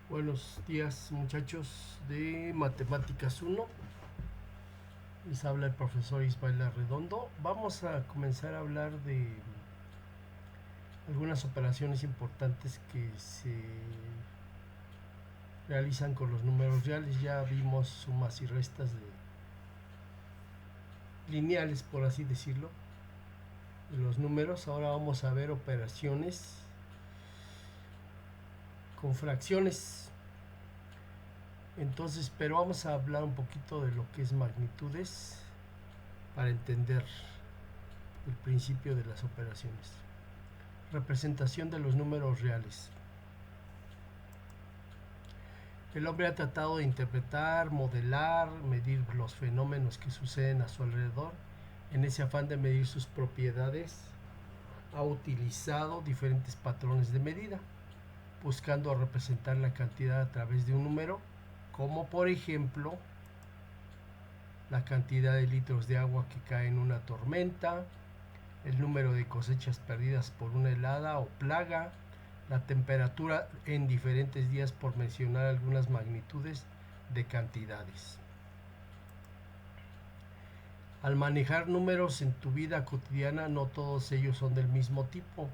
Buenos días, muchachos de Matemáticas 1. Les habla el profesor Ismael Arredondo. Vamos a comenzar a hablar de algunas operaciones importantes que se realizan con los números reales. Ya vimos sumas y restas lineales, por así decirlo, de los números. Ahora vamos a ver operaciones con fracciones. Entonces, pero vamos a hablar un poquito de lo que es magnitudes para entender el principio de las operaciones. Representación de los números reales. El hombre ha tratado de interpretar, modelar, medir los fenómenos que suceden a su alrededor. En ese afán de medir sus propiedades, ha utilizado diferentes patrones de medida, buscando representar la cantidad a través de un número, como por ejemplo la cantidad de litros de agua que cae en una tormenta, el número de cosechas perdidas por una helada o plaga, la temperatura en diferentes días, por mencionar algunas magnitudes de cantidades. Al manejar números en tu vida cotidiana, no todos ellos son del mismo tipo,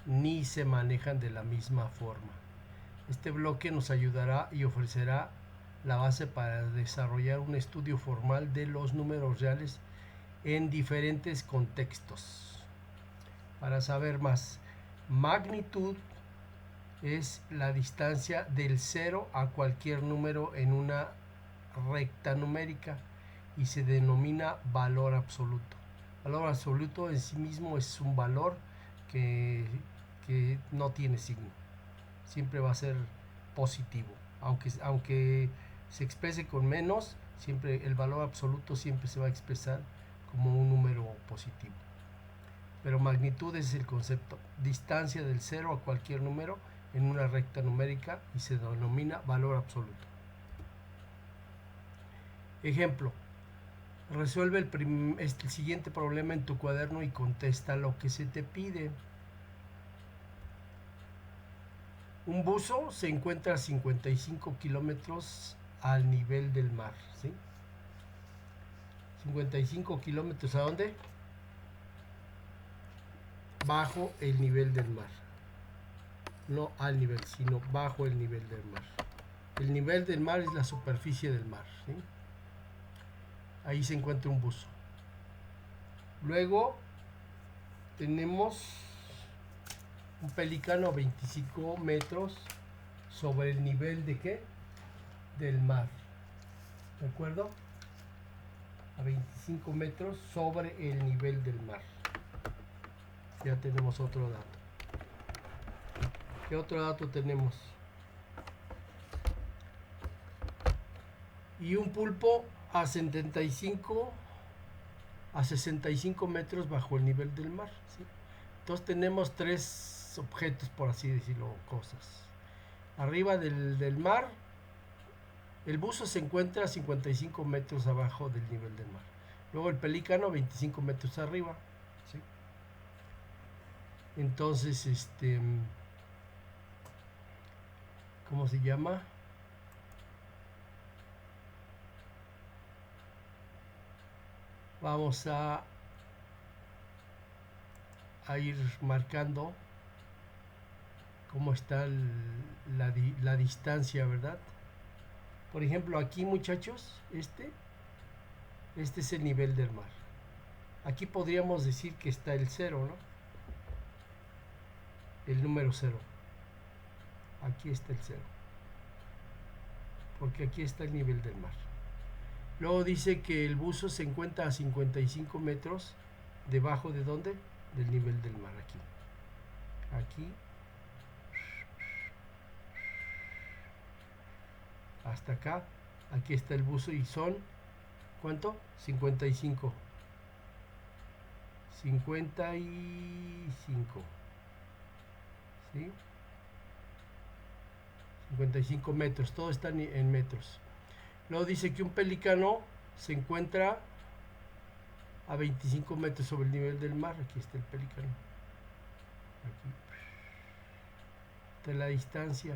ni se manejan de la misma forma. Este bloque nos ayudará y ofrecerá la base para desarrollar un estudio formal de los números reales en diferentes contextos. Para saber más, magnitud es la distancia del 0 a cualquier número en una recta numérica y se denomina valor absoluto. Valor absoluto en sí mismo es un valor que no tiene signo, siempre va a ser positivo, aunque se exprese con menos, siempre el valor absoluto siempre se va a expresar como un número positivo. Pero magnitud es el concepto, distancia del 0 a cualquier número en una recta numérica y se denomina valor absoluto. Ejemplo, resuelve el siguiente problema en tu cuaderno y contesta lo que se te pide. Un buzo se encuentra a 55 kilómetros al nivel del mar, ¿sí? 55 kilómetros, ¿a dónde? Bajo el nivel del mar. No al nivel, sino bajo el nivel del mar. El nivel del mar es la superficie del mar, ¿sí? Ahí se encuentra un buzo. Luego tenemos un pelícano a 25 metros sobre el nivel de ¿qué? Del mar. ¿De acuerdo? A 25 metros sobre el nivel del mar. Ya tenemos otro dato. ¿Qué otro dato tenemos? Y un pulpo a 65 metros bajo el nivel del mar, ¿sí? Entonces tenemos tres objetos, por así decirlo, cosas. Arriba del mar, el buzo se encuentra a 55 metros abajo del nivel del mar. Luego el pelícano a 25 metros arriba, ¿sí? Entonces, ¿cómo se llama? Vamos a ir marcando cómo está la distancia, ¿verdad? Por ejemplo, aquí, muchachos, este es el nivel del mar. Aquí podríamos decir que está el 0, ¿no? El número 0. Aquí está el 0. Porque aquí está el nivel del mar. Luego dice que el buzo se encuentra a 55 metros debajo de ¿dónde? Del nivel del mar, aquí. Aquí. Hasta acá. Aquí está el buzo y son, ¿cuánto? 55. 55. ¿Sí? 55 metros. Todo está en metros. Luego dice que un pelícano se encuentra a 25 metros sobre el nivel del mar. Aquí está el pelícano. Aquí. De la distancia.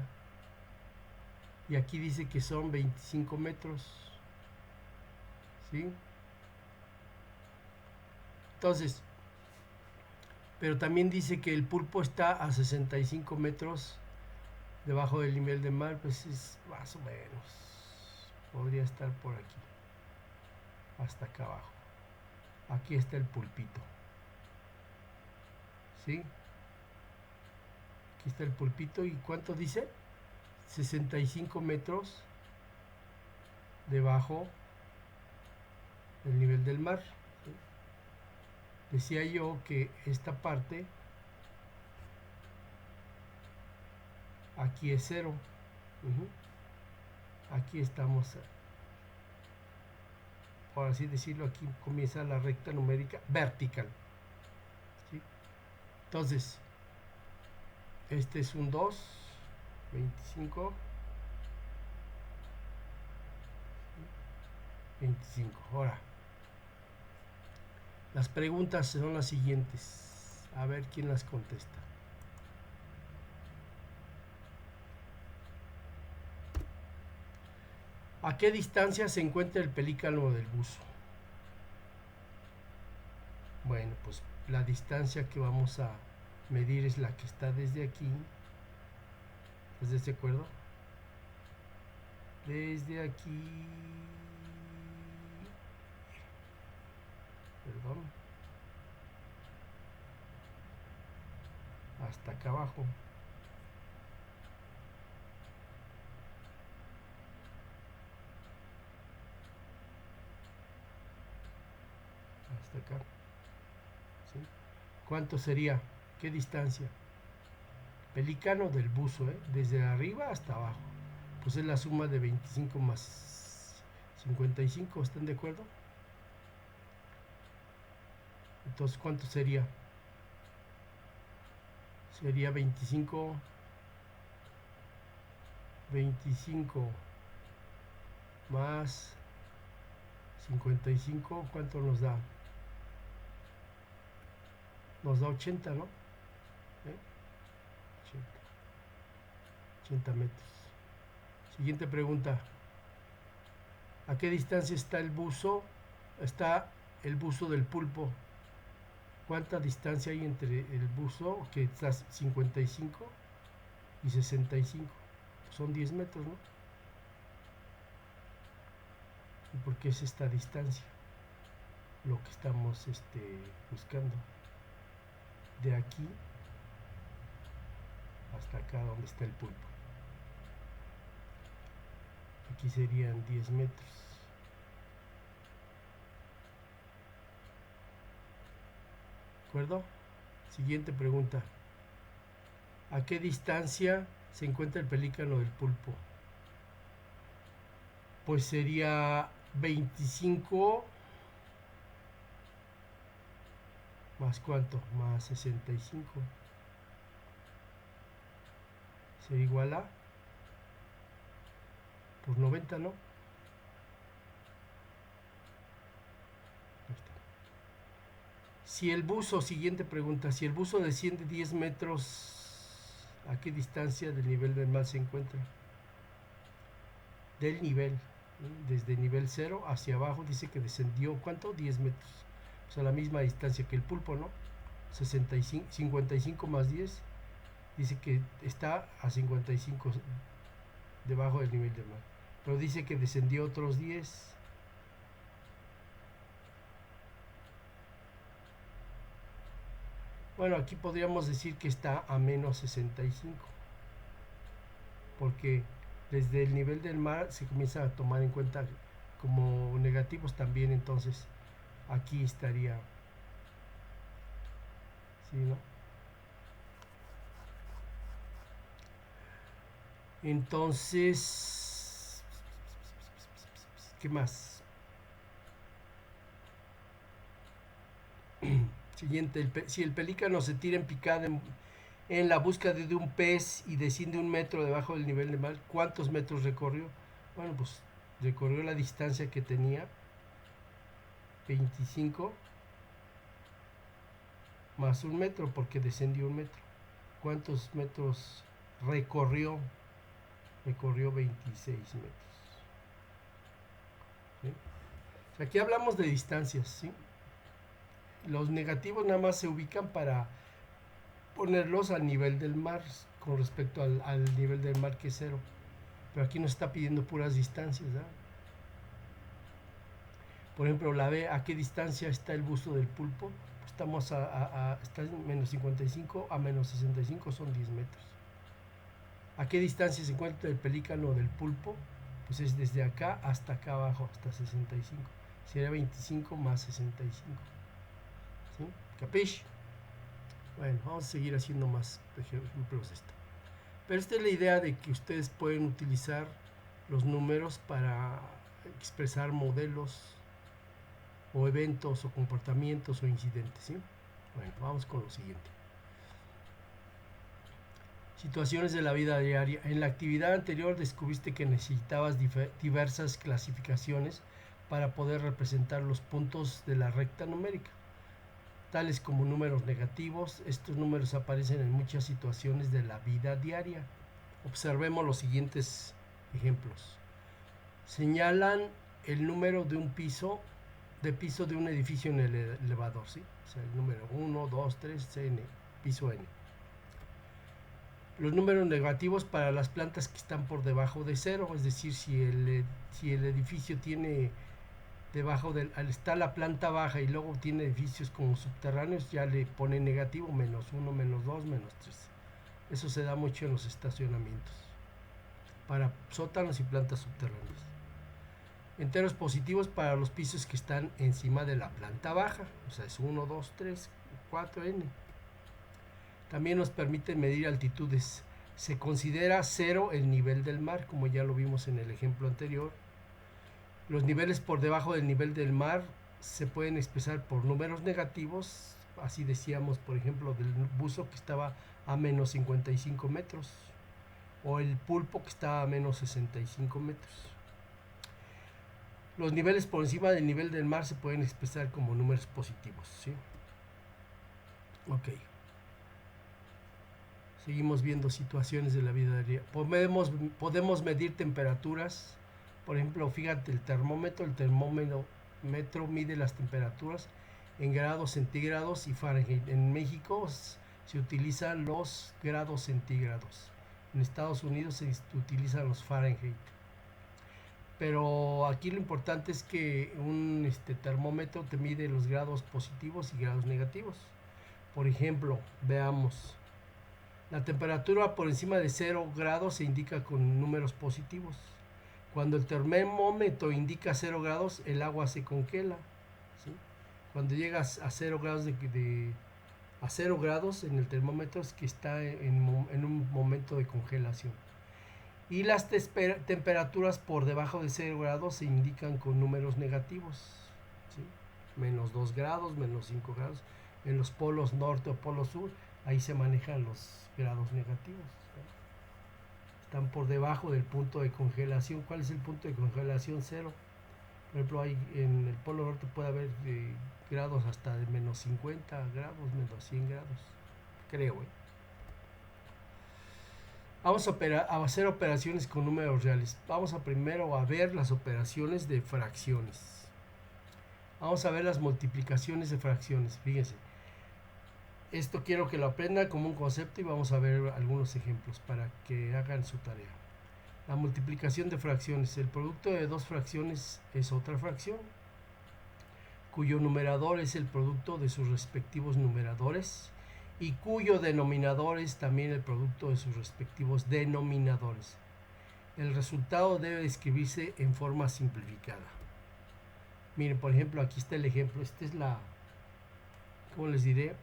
y aquí dice que son 25 metros, ¿sí? Entonces, pero también dice que el pulpo está a 65 metros debajo del nivel del mar, pues es más o menos, podría estar por aquí, hasta acá abajo. Aquí está el pulpito, ¿sí? Aquí está el pulpito, ¿y cuánto dice? 65 metros debajo del nivel del mar, ¿sí? Decía yo que esta parte aquí es cero. Aquí estamos, por así decirlo, aquí comienza la recta numérica vertical, ¿sí? Entonces, este es un 2, 25, 25. Ahora, las preguntas son las siguientes. A ver quién las contesta. ¿A qué distancia se encuentra el pelícano del buzo? Bueno, pues la distancia que vamos a medir es la que está desde aquí. ¿Estás de acuerdo? Desde aquí, perdón, hasta acá abajo. Hasta acá, ¿sí? ¿Cuánto sería? ¿Qué distancia? Pelícano del buzo, desde arriba hasta abajo. Pues es la suma de 25 más 55, ¿están de acuerdo? Entonces, ¿cuánto sería? Sería 25 más 55, ¿cuánto nos da? Nos da 80, ¿no? 80 metros. Siguiente pregunta. ¿A qué distancia está el buzo? Está el buzo del pulpo. ¿Cuánta distancia hay entre el buzo, que está 55, y 65? Son 10 metros, ¿no? ¿Y por qué es esta distancia? Lo que estamos buscando. De aquí hasta acá donde está el pulpo. Aquí serían 10 metros. ¿De acuerdo? Siguiente pregunta. ¿A qué distancia se encuentra el pelícano del pulpo? Pues sería 25 más ¿cuánto? Más 65. Se igual a, pues 90, ¿no? Si el buzo, siguiente pregunta, si el buzo desciende 10 metros, ¿a qué distancia del nivel del mar se encuentra? Del nivel, desde nivel 0 hacia abajo, dice que descendió, ¿cuánto? 10 metros. O sea, la misma distancia que el pulpo, ¿no? 65, 55 más 10, dice que está a 55 debajo del nivel del mar. Pero dice que descendió otros 10. Bueno, aquí podríamos decir que está a menos 65, porque desde el nivel del mar se comienza a tomar en cuenta como negativos también, entonces aquí estaría, ¿sí, no? Entonces, ¿qué más? Siguiente, si el pelícano se tira en picada en la búsqueda de un pez y desciende 1 metro debajo del nivel del mar, ¿cuántos metros recorrió? Bueno, pues recorrió la distancia que tenía, 25 más 1 metro, porque descendió 1 metro. ¿Cuántos metros recorrió? recorrió 26 metros. ¿Sí? O sea, aquí hablamos de distancias, ¿sí? Los negativos nada más se ubican para ponerlos al nivel del mar, con respecto al nivel del mar, que es 0. Pero aquí nos está pidiendo puras distancias, ¿verdad? Por ejemplo, la B, ¿a qué distancia está el busto del pulpo? Estamos está en menos 55 a menos 65, son 10 metros. ¿A qué distancia se encuentra el pelícano del pulpo? Pues es desde acá hasta acá abajo, hasta 65. Sería 25 más 65. ¿Sí? ¿Capish? Bueno, vamos a seguir haciendo más ejemplos de esto. Pero esta es la idea de que ustedes pueden utilizar los números para expresar modelos o eventos o comportamientos o incidentes, ¿sí? Bueno, vamos con lo siguiente. Situaciones de la vida diaria. En la actividad anterior descubriste que necesitabas diversas clasificaciones para poder representar los puntos de la recta numérica, tales como números negativos. Estos números aparecen en muchas situaciones de la vida diaria. Observemos los siguientes ejemplos. Señalan el número de un piso de un edificio en el elevador, ¿sí? O sea, el número 1, 2, 3, N, piso N. Los números negativos para las plantas que están por debajo de 0, es decir, si el edificio tiene debajo está la planta baja y luego tiene edificios como subterráneos, ya le pone negativo, menos 1, menos 2, menos 3. Eso se da mucho en los estacionamientos, para sótanos y plantas subterráneas. Enteros positivos para los pisos que están encima de la planta baja, o sea, es 1, 2, 3, 4, N. También nos permite medir altitudes. Se considera 0 el nivel del mar, como ya lo vimos en el ejemplo anterior. Los niveles por debajo del nivel del mar se pueden expresar por números negativos. Así decíamos, por ejemplo, del buzo que estaba a menos 55 metros, o el pulpo que estaba a menos 65 metros. Los niveles por encima del nivel del mar se pueden expresar como números positivos, ¿sí? Ok. Seguimos viendo situaciones de la vida diaria. Podemos medir temperaturas. Por ejemplo, fíjate, el termómetro mide las temperaturas en grados centígrados y Fahrenheit. En México se utilizan los grados centígrados. En Estados Unidos se utilizan los Fahrenheit. Pero aquí lo importante es que un termómetro te mide los grados positivos y grados negativos. Por ejemplo, veamos. La temperatura por encima de 0 grados se indica con números positivos. Cuando el termómetro indica 0 grados, el agua se congela, ¿sí? Cuando llegas a 0 grados a 0 grados en el termómetro, es que está en un momento de congelación. Y las temperaturas por debajo de 0 grados se indican con números negativos, ¿sí? Menos 2 grados, menos 5 grados. En los polos norte o polo sur, ahí se manejan los grados negativos, ¿no? Están por debajo del punto de congelación. ¿Cuál es el punto de congelación? 0. Por ejemplo, en el polo norte puede haber grados hasta de menos 50 grados, menos 100 grados, creo. Vamos a hacer operaciones con números reales. Vamos primero a ver las operaciones de fracciones. Vamos a ver las multiplicaciones de fracciones. Fíjense. Esto quiero que lo aprendan como un concepto y vamos a ver algunos ejemplos para que hagan su tarea. La multiplicación de fracciones. El producto de dos fracciones es otra fracción, cuyo numerador es el producto de sus respectivos numeradores y cuyo denominador es también el producto de sus respectivos denominadores. El resultado debe escribirse en forma simplificada. Miren, por ejemplo, aquí está el ejemplo. Esta es la, ¿cómo les diré?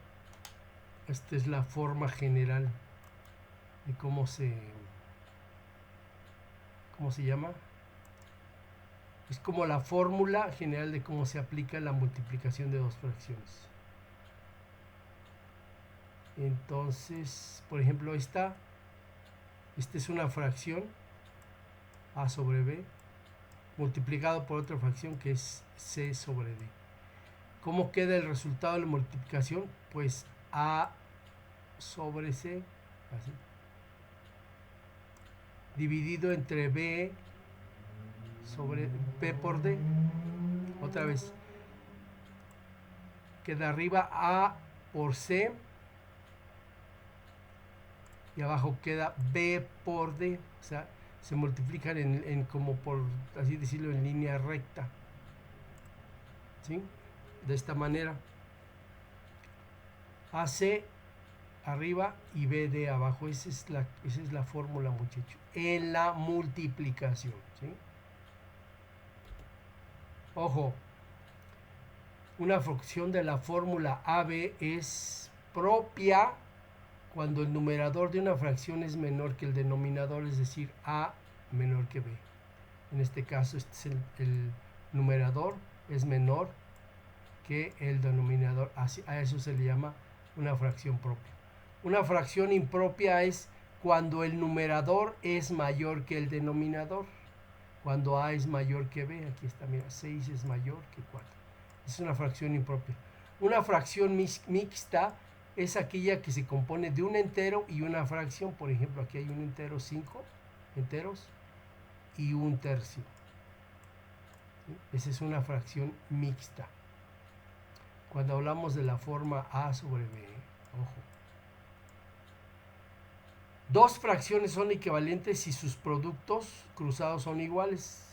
Esta es la forma general de cómo se llama. Es como la fórmula general de cómo se aplica la multiplicación de dos fracciones. Entonces, por ejemplo, esta es una fracción a sobre b multiplicado por otra fracción que es c sobre d. ¿Cómo queda el resultado de la multiplicación? Pues a sobre c, así. dividido entre B sobre P por D. Otra vez. Queda arriba A por C. Y abajo queda B por D. O sea, se multiplican en como por así decirlo en línea recta. ¿Sí? De esta manera. AC arriba y BD abajo. Esa es la fórmula, muchachos. En la multiplicación. ¿Sí? Ojo. Una fracción de la fórmula AB es propia cuando el numerador de una fracción es menor que el denominador, es decir, A menor que B. En este caso, este es el numerador es menor que el denominador. A eso se le llama una fracción propia. Una fracción impropia es cuando el numerador es mayor que el denominador. Cuando A es mayor que B, aquí está, mira, 6 es mayor que 4. Es una fracción impropia. Una fracción mixta es aquella que se compone de un entero y una fracción. Por ejemplo, aquí hay un entero, 5 enteros y un tercio. ¿Sí? Esa es una fracción mixta. Cuando hablamos de la forma A sobre B, ojo. Dos fracciones son equivalentes si sus productos cruzados son iguales.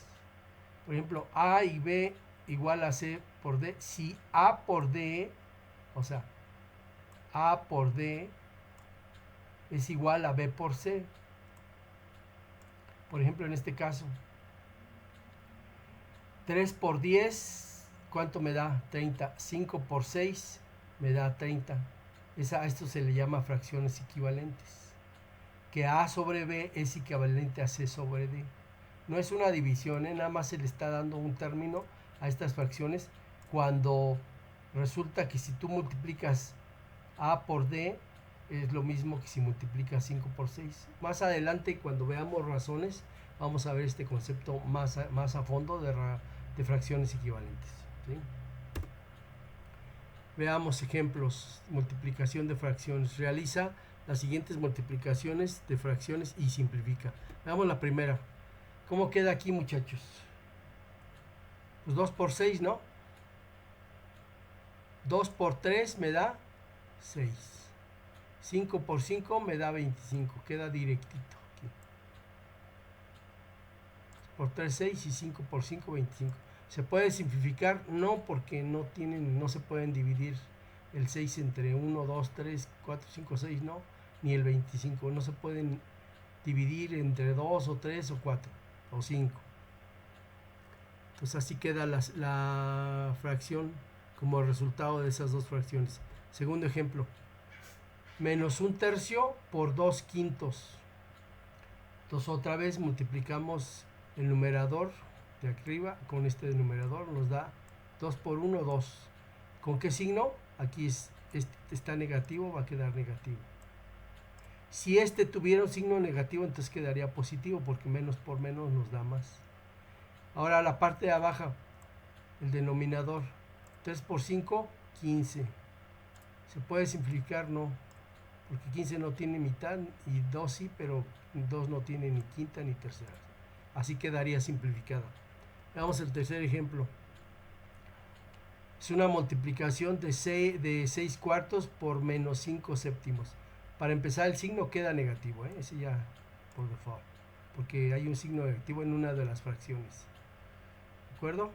Por ejemplo, A y B igual a C por D. Si A por D, o sea, A por D es igual a B por C. Por ejemplo, en este caso, 3 por 10, ¿cuánto me da? 30. 5 por 6 me da 30. A esto se le llama fracciones equivalentes. Que A sobre B es equivalente a C sobre D. No es una división, nada más se le está dando un término a estas fracciones cuando resulta que si tú multiplicas A por D es lo mismo que si multiplicas 5 por 6. Más adelante, cuando veamos razones, vamos a ver este concepto más a fondo de fracciones equivalentes. ¿Sí? Veamos ejemplos. Multiplicación de fracciones. Realiza las siguientes multiplicaciones de fracciones y simplifica. Veamos la primera. ¿Cómo queda aquí, muchachos? Pues 2 por 6, ¿no? 2 por 3 me da 6. 5 por 5 me da 25. Queda directito aquí. Por 3, 6 y 5 por 5, 25. ¿Se puede simplificar? No, porque no se pueden dividir el 6 entre 1, 2, 3, 4, 5, 6, no. Ni el 25. No se pueden dividir entre 2 o 3 o 4 o 5. Entonces así queda la fracción como resultado de esas dos fracciones. Segundo ejemplo. Menos 1/3 por 2/5. Entonces otra vez multiplicamos el numerador de arriba con este numerador. Nos da 2 por 1, 2. ¿Con qué signo? Aquí está negativo, va a quedar negativo. Si este tuviera un signo negativo, entonces quedaría positivo, porque menos por menos nos da más. Ahora la parte de abajo, el denominador. 3 por 5, 15. ¿Se puede simplificar? No. Porque 15 no tiene mitad y 2 sí, pero 2 no tiene ni quinta ni tercera. Así quedaría simplificada. Veamos el tercer ejemplo. Es una multiplicación de 6 cuartos por menos 5 séptimos. Para empezar, el signo queda negativo, ese ya por default, porque hay un signo negativo en una de las fracciones. ¿De acuerdo?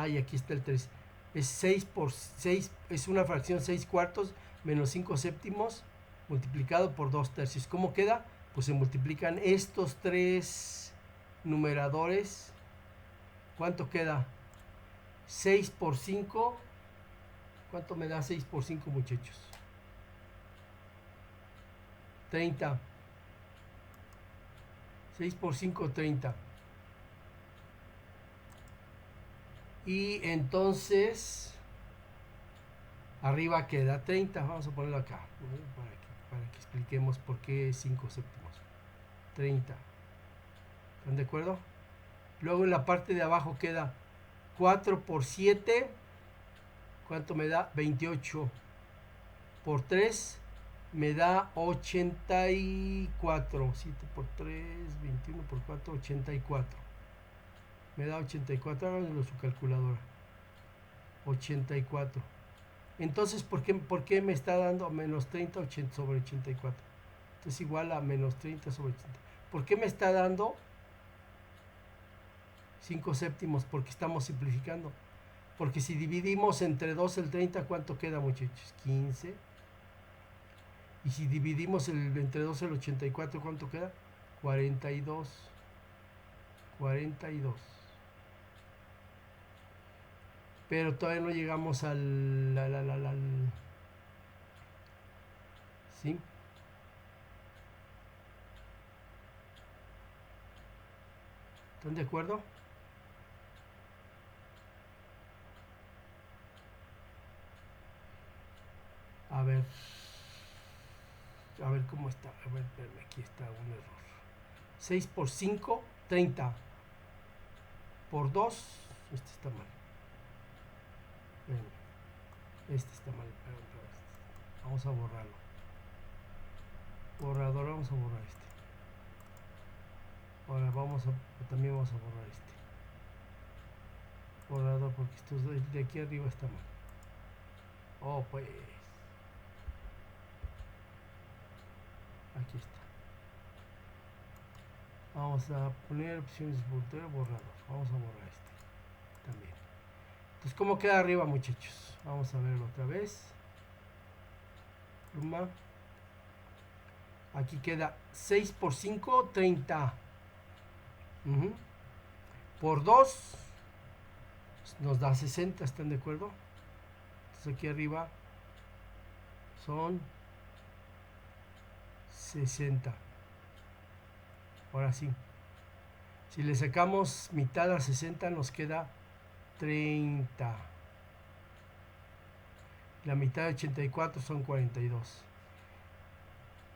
Y aquí está el 3. Es 6 por 6, es una fracción 6 cuartos menos 5 séptimos multiplicado por 2/3. ¿Cómo queda? Pues se multiplican estos tres numeradores. ¿Cuánto queda? 6 por 5. ¿Cuánto me da 6 por 5, muchachos? 30. 6 por 5, 30. Y entonces, arriba queda 30. Vamos a ponerlo acá, para que expliquemos por qué 5 séptimos. 30. ¿Están de acuerdo? Luego en la parte de abajo queda 4 por 7. ¿Cuánto me da? 28 por 3, me da 84. 7 por 3, 21 por 4, 84. Me da 84. Háganlo su calculadora. 84. Entonces, ¿por qué me está dando menos 30 sobre 84? Entonces, igual a menos 30 sobre 80. ¿Por qué me está dando 5 séptimos? Porque estamos simplificando. Porque si dividimos entre 2 el 30, ¿cuánto queda, muchachos? 15. Y si dividimos entre 2 el 84, ¿cuánto queda? 42. 42. Pero todavía no llegamos al ¿sí? ¿Están de acuerdo? A ver cómo está. A ver, aquí está un error. 6 por 5, 30. Por 2, este está mal. Este está mal. Vamos a borrarlo. Borrador, vamos a borrar este. Ahora también vamos a borrar este. Borrador, porque esto de aquí arriba está mal. Oh, pues. Aquí está. Vamos a poner opciones de borrador. Vamos a borrar este también. Entonces, ¿cómo queda arriba, muchachos? Vamos a verlo otra vez. Pluma. Aquí queda 6 por 5, 30. Por 2 nos da 60, ¿están de acuerdo? Entonces aquí arriba son 60. Ahora sí. Si le sacamos mitad a 60 nos queda 30. La mitad de 84 son 42.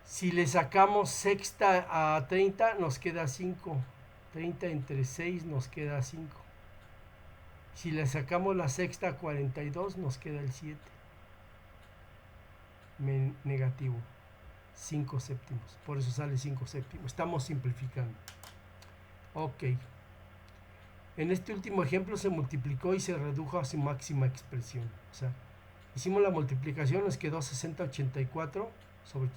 Si le sacamos sexta a 30 nos queda 5. 30 entre 6 nos queda 5. Si le sacamos la sexta a 42 nos queda el 7. Negativo. 5 séptimos. Por eso sale 5 séptimos. Estamos simplificando. Ok. En este último ejemplo se multiplicó y se redujo a su máxima expresión. O sea, hicimos la multiplicación, nos quedó 60-84 sobre...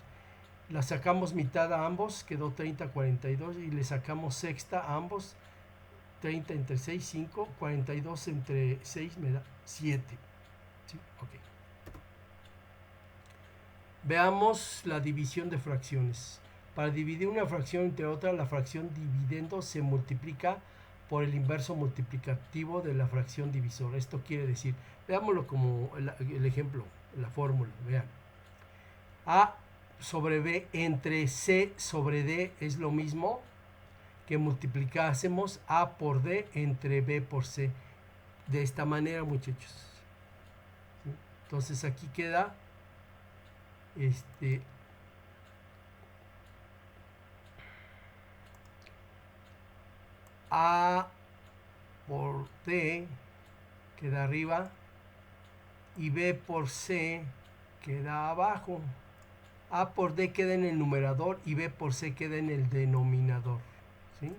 La sacamos mitad a ambos, quedó 30-42 y le sacamos sexta a ambos, 30 entre 6, 5, 42 entre 6 me da 7. ¿Sí? Okay. Veamos la división de fracciones. Para dividir una fracción entre otra, la fracción dividendo se multiplica por el inverso multiplicativo de la fracción divisor. Esto quiere decir, veámoslo como el ejemplo, la fórmula, vean. A sobre B entre C sobre D es lo mismo que multiplicásemos A por D entre B por C. De esta manera, muchachos. ¿Sí? Entonces aquí queda A por D queda arriba y B por C queda abajo. A por D queda en el numerador y B por C queda en el denominador. ¿Sí?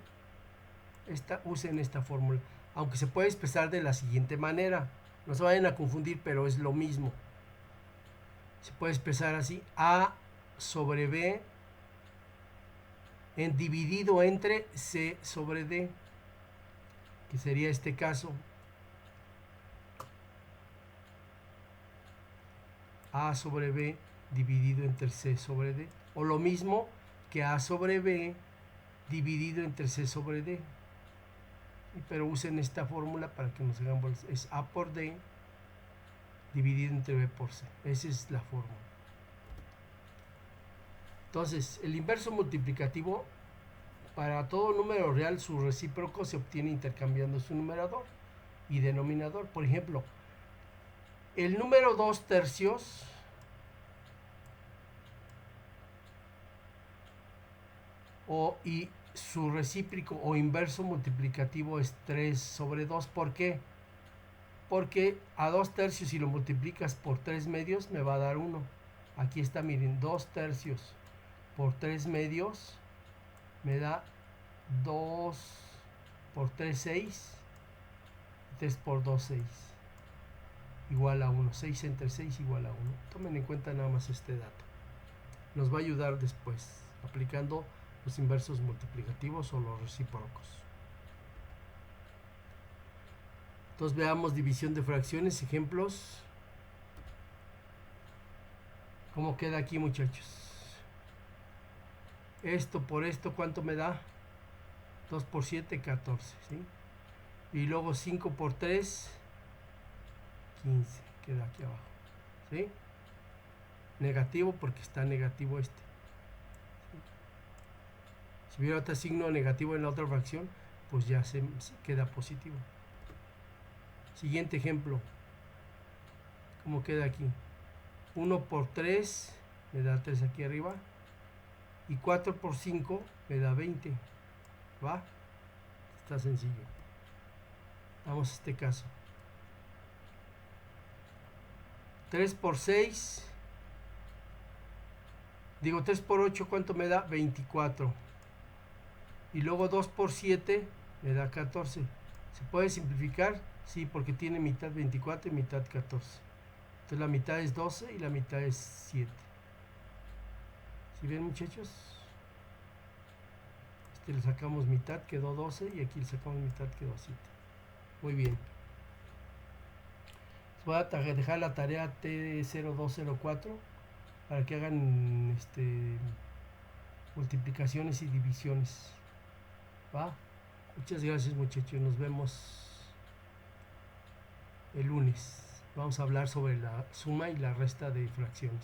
Usen esta fórmula. Aunque se puede expresar de la siguiente manera. No se vayan a confundir, pero es lo mismo. Se puede expresar así. A sobre B dividido entre C sobre D. Que sería este caso. A sobre B dividido entre C sobre D. O lo mismo que A sobre B dividido entre C sobre D. Pero usen esta fórmula para que nos hagan bolas. Es A por D dividido entre B por C. Esa es la fórmula. Entonces, el inverso multiplicativo, para todo número real, su recíproco se obtiene intercambiando su numerador y denominador. Por ejemplo, el número 2 tercios y su recíproco o inverso multiplicativo es 3 sobre 2. ¿Por qué? Porque a 2 tercios, si lo multiplicas por 3 medios, me va a dar 1. Aquí está, miren, 2 tercios por 3 medios me da 2 por 3, 6. 3 por 2, 6. Igual a 1. 6 entre 6 igual a 1. Tomen en cuenta nada más este dato. Nos va a ayudar después, aplicando los inversos multiplicativos o los recíprocos. Entonces veamos división de fracciones, ejemplos. ¿Cómo queda aquí, muchachos? Esto por esto, ¿cuánto me da? 2 por 7, 14, ¿sí? Y luego 5 por 3, 15, queda aquí abajo, ¿sí? Negativo porque está negativo este. Si hubiera otro signo negativo en la otra fracción, pues ya se queda positivo. Siguiente ejemplo. ¿Cómo queda aquí? 1 por 3 me da 3 aquí arriba. Y 4 por 5 me da 20. ¿Va? Está sencillo. Vamos a este caso. 3 por 6. Digo 3 por 8, ¿cuánto me da? 24. Y luego 2 por 7 me da 14. ¿Se puede simplificar? Sí, porque tiene mitad 24 y mitad 14. Entonces la mitad es 12 y la mitad es 7. ¿Sí ven, muchachos? Le sacamos mitad, quedó 12, y aquí le sacamos mitad, quedó 7. Muy bien. Les voy a dejar la tarea T0204 para que hagan multiplicaciones y divisiones. ¿Va? Muchas gracias, muchachos. Nos vemos el lunes. Vamos a hablar sobre la suma y la resta de fracciones.